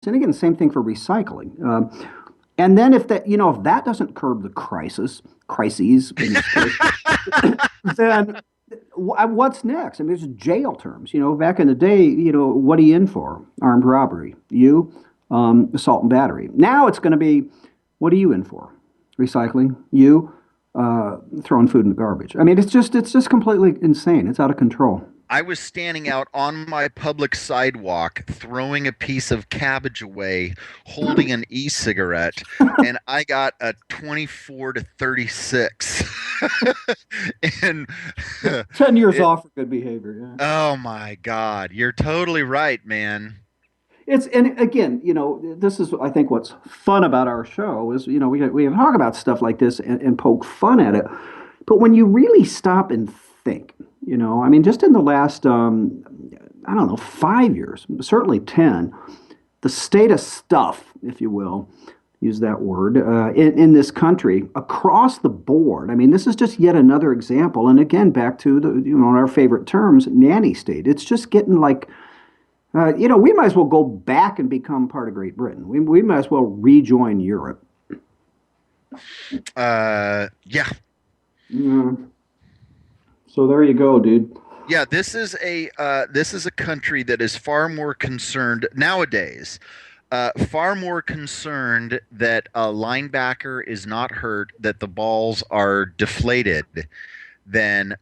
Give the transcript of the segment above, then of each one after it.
And again, same thing for recycling. And then if that, if that doesn't curb the crises in this case, then what's next? I mean, there's jail terms. Back in the day, what are you in for? Armed robbery. You, assault and battery. Now it's going to be, what are you in for? Recycling. You, throwing food in the garbage. I mean, it's just completely insane. It's out of control. I was standing out on my public sidewalk, throwing a piece of cabbage away, holding an e-cigarette, and I got a 24 to 36. And 10 years it, off for good behavior. Yeah. oh my God, you're totally right, man. And again, this is I think what's fun about our show is we can talk about stuff like this and poke fun at it, but when you really stop and think, I mean, just in the last I don't know 5 years, certainly 10, the state of stuff, if you will, use that word in this country across the board. I mean, this is just yet another example, and again, back to the our favorite terms, nanny state. It's just getting like we might as well go back and become part of Great Britain. We might as well rejoin Europe. Yeah, Mm. So there you go, dude. yeah. This is a country that is far more concerned nowadays. Far more concerned that a linebacker is not hurt, that the balls are deflated, than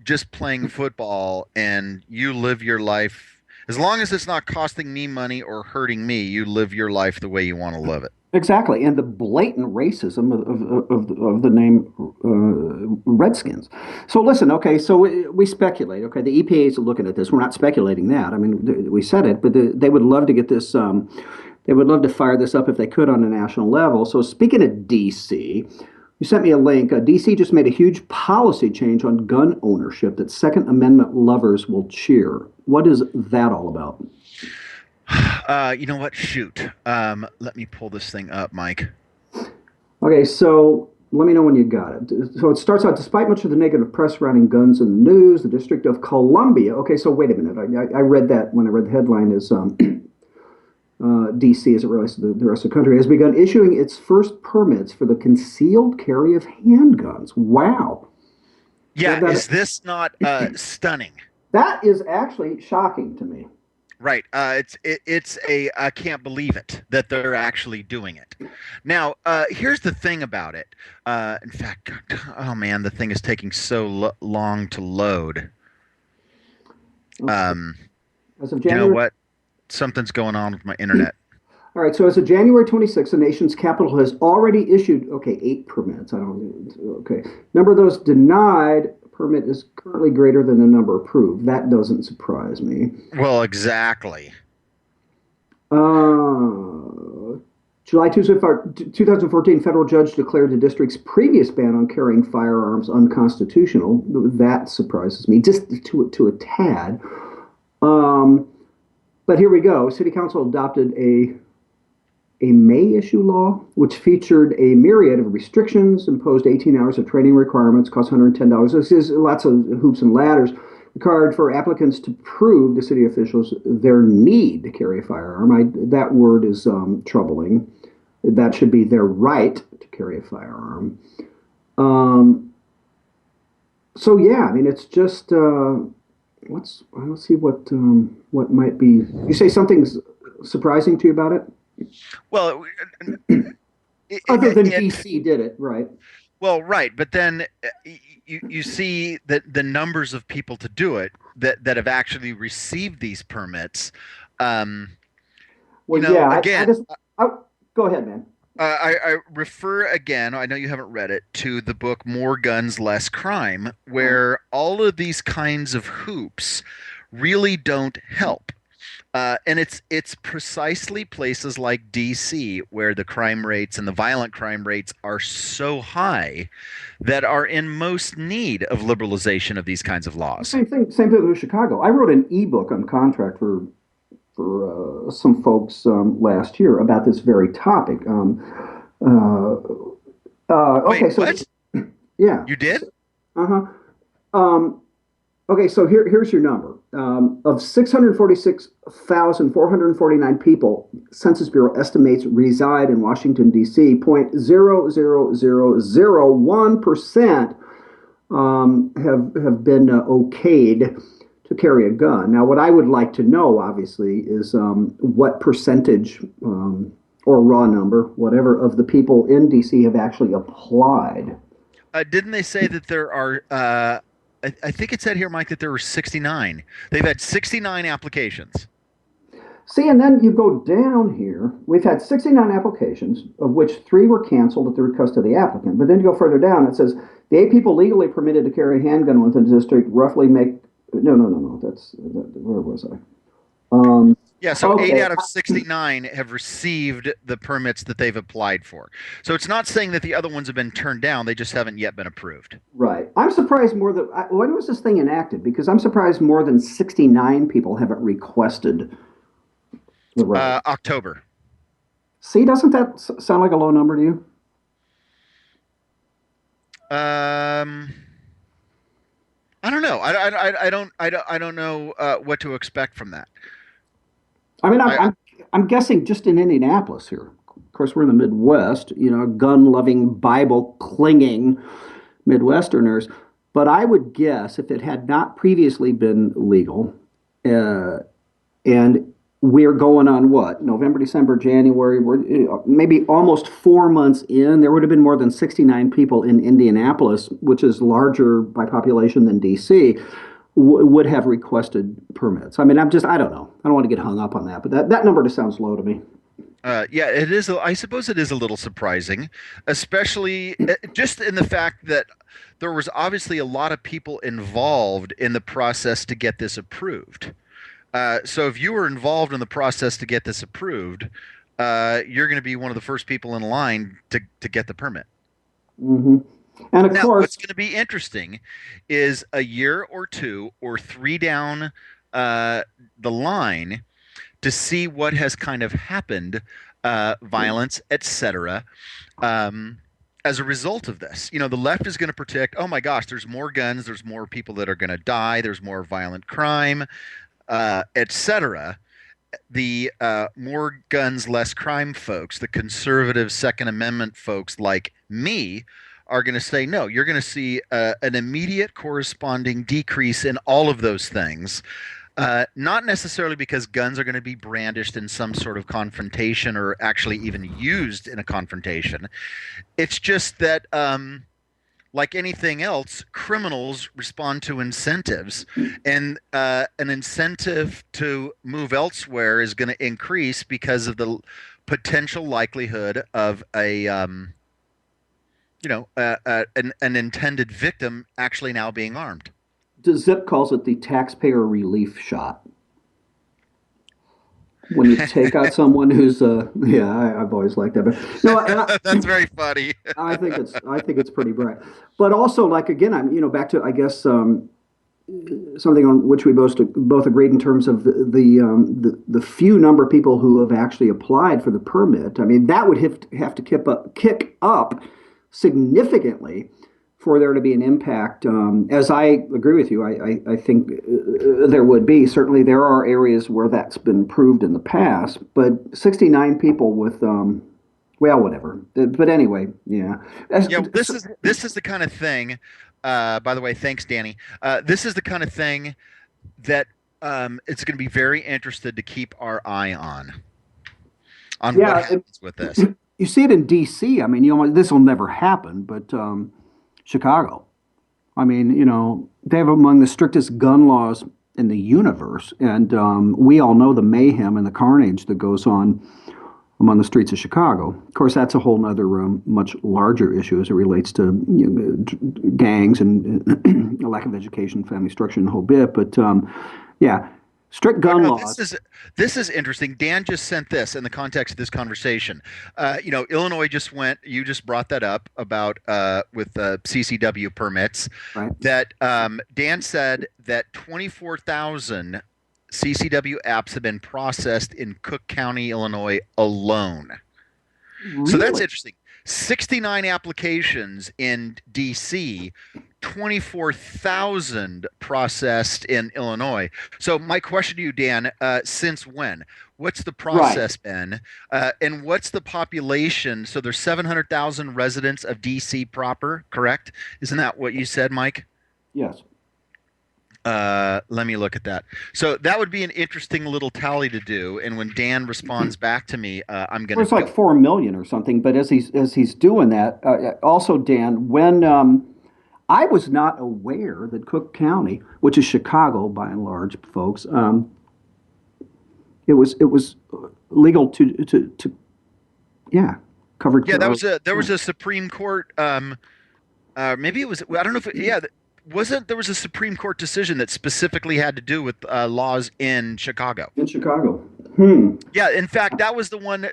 just playing football and you live your life as long as it's not costing me money or hurting me, you live your life the way you want to live it. Exactly, and the blatant racism of the name Redskins. So listen, okay, so we speculate. Okay, the EPA is looking at this. We're not speculating that. I mean, we said it, but they would love to get this. They would love to fire this up if they could on a national level. So speaking of DC, you sent me a link. DC just made a huge policy change on gun ownership that Second Amendment lovers will cheer. What is that all about? You know what? Shoot. Let me pull this thing up, Mike. Okay, so let me know when you got it. So it starts out, despite much of the negative press surrounding guns in the news, the District of Columbia. Okay, so wait a minute. I read that when I read the headline is DC, as it relates to the rest of the country, has begun issuing its first permits for the concealed carry of handguns. Wow. Yeah, That, that, is this not stunning? that is actually shocking to me. Right. It's a I can't believe it that they're actually doing it. Now, here's the thing about it. In fact, oh man, the thing is taking so long to load. Okay. Um, As of you know January what? Something's going on with my internet. All right, so as of January 26th, the nation's capital has already issued, okay, 8 permits. I don't, okay. Number of those denied permit is currently greater than the number approved. That doesn't surprise me. Well, exactly. Uh, July 2014, federal judge declared the district's previous ban on carrying firearms unconstitutional. That surprises me, just to a tad. Um, but here we go. City Council adopted a May issue law, which featured a myriad of restrictions, imposed 18 hours of training requirements, cost $110. This is lots of hoops and ladders, required for applicants to prove to city officials their need to carry a firearm. That word is troubling. That should be their right to carry a firearm. Um, so yeah, I mean, it's just let's see what might be. You say something's surprising to you about it? Well, Other than it DC did it, right? well, right, but then you see that the numbers of people to do it that have actually received these permits. Um, Well, yeah, I again, just I, go ahead, man. I refer again, I know you haven't read it, to the book More Guns, Less Crime, where all of these kinds of hoops really don't help. And it's precisely places like DC where the crime rates and the violent crime rates are so high that are in most need of liberalization of these kinds of laws. Same thing with Chicago. I wrote an ebook on contract for some folks last year about this very topic. Uh, Wait, okay, so what? yeah, You did? uh huh. Um, Okay, so here's your number. Of 646,449 people, Census Bureau estimates reside in Washington, D.C., 0.00001% have been okayed to carry a gun. Now, what I would like to know, obviously, is what percentage or raw number, whatever, of the people in D.C. have actually applied. Didn't they say that there are? I think it said here, Mike, that there were 69. They've had 69 applications. See, and then you go down here. We've had 69 applications, of which three were canceled at the request of the applicant. But then you go further down, it says the eight people legally permitted to carry a handgun within the district roughly make. No, no, no, no. Where was I? Um, Yeah, so eight okay, out of 69 have received the permits that they've applied for. So it's not saying that the other ones have been turned down; they just haven't yet been approved. right. I'm surprised more than when was this thing enacted? Because I'm surprised more than 69 people haven't requested the right. October. See, doesn't that sound like a low number to you? Um, I don't know. I don't know what to expect from that. I mean, I I'm guessing just in Indianapolis here. Of course, we're in the Midwest, gun-loving, Bible-clinging Midwesterners. But I would guess if it had not previously been legal, uh, and we're going on what, November, December, January, we're maybe almost 4 months in, there would have been more than 69 people in Indianapolis, which is larger by population than DC, would have requested permits. I mean, I don't know. I don't want to get hung up on that, but that number just sounds low to me. Yeah, it is. I suppose it is a little surprising, especially just in the fact that there was obviously a lot of people involved in the process to get this approved. So if you were involved in the process to get this approved, you're going to be one of the first people in line to get the permit. Hmm. And of Now, course, what's going to be interesting is a year or two or three down uh, the line to see what has kind of happened, violence, etc. Um, as a result of this, the left is going to protect. Oh my gosh, there's more guns. There's more people that are going to die. There's more violent crime, etc. The more guns, less crime folks, the conservative Second Amendment folks like me, are going to say no. You're going to see an immediate corresponding decrease in all of those things. Not necessarily because guns are going to be brandished in some sort of confrontation or actually even used in a confrontation. It's just that, like anything else, criminals respond to incentives, and an incentive to move elsewhere is going to increase because of the potential likelihood of an intended victim actually now being armed. Zip calls it the taxpayer relief shot. When you take out someone who's yeah, I've always liked that. But no, That's very funny. I think it's pretty bright. But also, like again, I'm back to I guess something on which we both agreed in terms of the few number of people who have actually applied for the permit. I mean, that would have to kick up significantly for there to be an impact. As I agree with you, I think there would be. Certainly, there are areas where that's been proved in the past, but 69 people with, well, whatever. But anyway, yeah. Yeah, this is the kind of thing. By the way, thanks, Danny. This is the kind of thing that it's going to be very interested to keep our eye on what Yeah, happens with this. you see it in D.C. I mean, this will never happen, but Chicago. I mean, they have among the strictest gun laws in the universe, and we all know the mayhem and the carnage that goes on among the streets of Chicago. Of course, that's a whole other much larger issue as it relates to gangs and a lack of education, family structure, and the whole bit. But yeah, strict Oh gun no, laws. this is interesting. Dan just sent this in the context of this conversation. Illinois just went. You just brought that up about with CCW permits. Right? That Dan said that 24,000 CCW apps have been processed in Cook County, Illinois alone. So that's Really? interesting. 69 applications in DC, 24,000 processed in Illinois. So my question to you, Dan, since when? What's the Right. process been? And what's the population? So there's 700,000 residents of DC proper, correct? Isn't that what you said, Mike? Yes. Let me look at that. So that would be an interesting little tally to do. And when Dan responds back to me, I'm going Well, to it's like 4 million or something. But as he's doing that, also Dan, when I was not aware that Cook County, which is Chicago by and large, folks, it was legal to yeah, covered. Yeah, that was a there was a Supreme Court. Maybe it was. I don't know if yeah. Wasn't there was a Supreme Court decision that specifically had to do with laws in Chicago? In Chicago. Hmm. Yeah, in fact, that was the one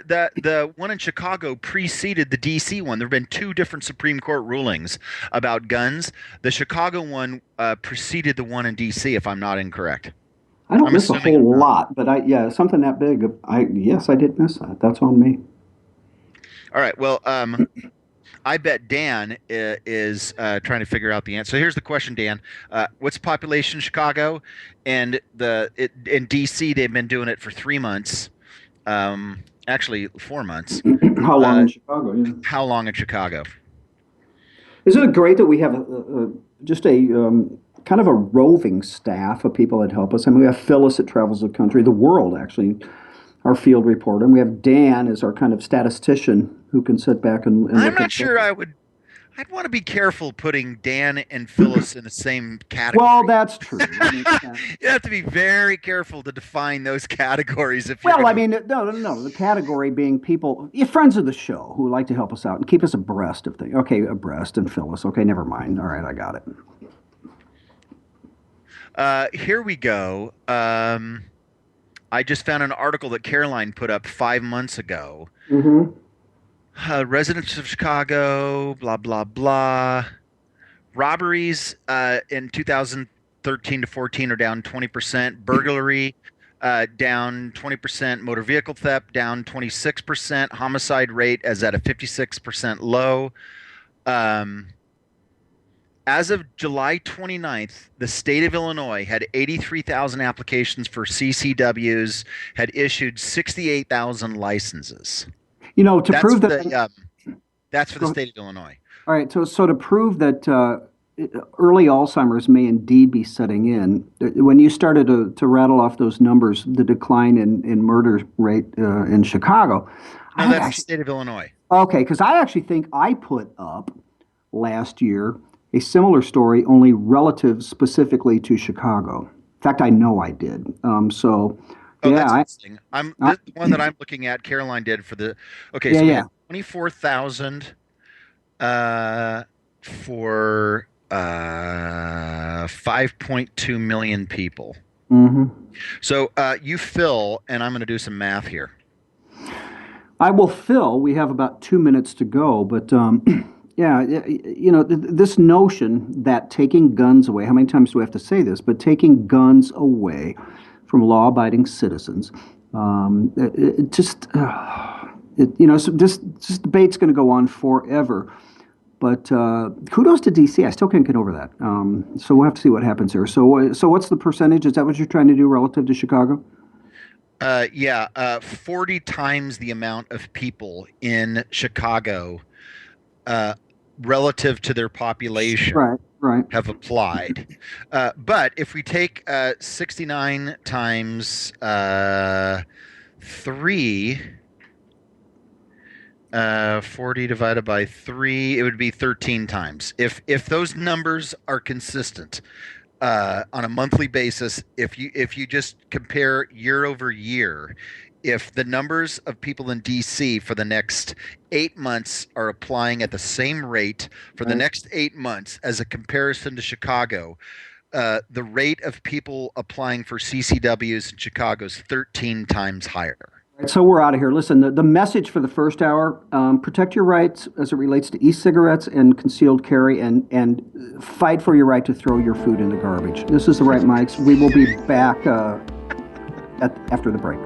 in Chicago preceded the DC one. There have been two different Supreme Court rulings about guns. The Chicago one preceded the one in DC, if I'm not incorrect. I don't I'm miss a assuming I'm whole not. lot, but yeah, something that big. Yes, I did miss that. That's on me. All right. Well, I bet Dan is trying to figure out the answer. So here's the question, Dan. What's the population in Chicago? And in DC, they've been doing it for 3 months. Actually, 4 months. How long Uh, in Chicago? Yeah. how long in Chicago? Isn't it great that we have just a kind of a roving staff of people that help us? I mean, we have Phyllis that travels the country, the world, actually, our field reporter. And we have Dan as our kind of statistician who can sit back and I'm look not at sure data. I would. I'd want to be careful putting Dan and Phyllis in the same Well, category. that's true. I mean, You have to be very careful to define those categories if you're well, going I to. mean, no, no, no. The category being people, friends of the show who like to help us out and keep us abreast of things. Okay, abreast and Phyllis. Okay, never mind. All right, I got it. Here we go. I just found an article that Caroline put up 5 months ago. Mm-hmm. Residents of Chicago, blah, blah, blah. Robberies in 2013 to 14 are down 20%. Burglary down 20%. Motor vehicle theft down 26%. Homicide rate is at a 56% low. Um, as of July 29th, the state of Illinois had 83,000 applications for CCWs, had issued 68,000 licenses. To That's prove for that. the Go state of Illinois. All right, so to prove that early Alzheimer's may indeed be setting in, when you started to rattle off those numbers, the decline in murder rate in Chicago, No, I that's the actually, state of Illinois. okay, because I actually think I put up last year a similar story, only relative specifically to Chicago. In fact, I know I did. So, Oh, yeah, that's interesting. I, The one that I'm looking at. Caroline did for the. Okay, yeah, so we had yeah. 24,000 for 5.2 million people. Hmm. So you fill, and I'm going to do some math here. I will fill. We have about 2 minutes to go, but yeah, this notion that taking guns away, how many times do we have to say this? But taking guns away from law-abiding citizens, it just, so this debate's going to go on forever. But kudos to DC. I still can't get over that. So we'll have to see what happens here. So what's the percentage? Is that what you're trying to do relative to Chicago? Yeah, 40 times the amount of people in Chicago uh, relative to their population Right, right. have applied. But if we take 69 times 3, 40 divided by 3, it would be 13 times. If those numbers are consistent on a monthly basis, if you just compare year over year, if the numbers of people in DC for the next 8 months are applying at the same rate for the Right. next 8 months as a comparison to Chicago, the rate of people applying for CCWs in Chicago is 13 times higher. So we're out of here. Listen, the message for the first hour: protect your rights as it relates to e-cigarettes and concealed carry, and fight for your right to throw your food in the garbage. This is the right mics. We will be back after the break.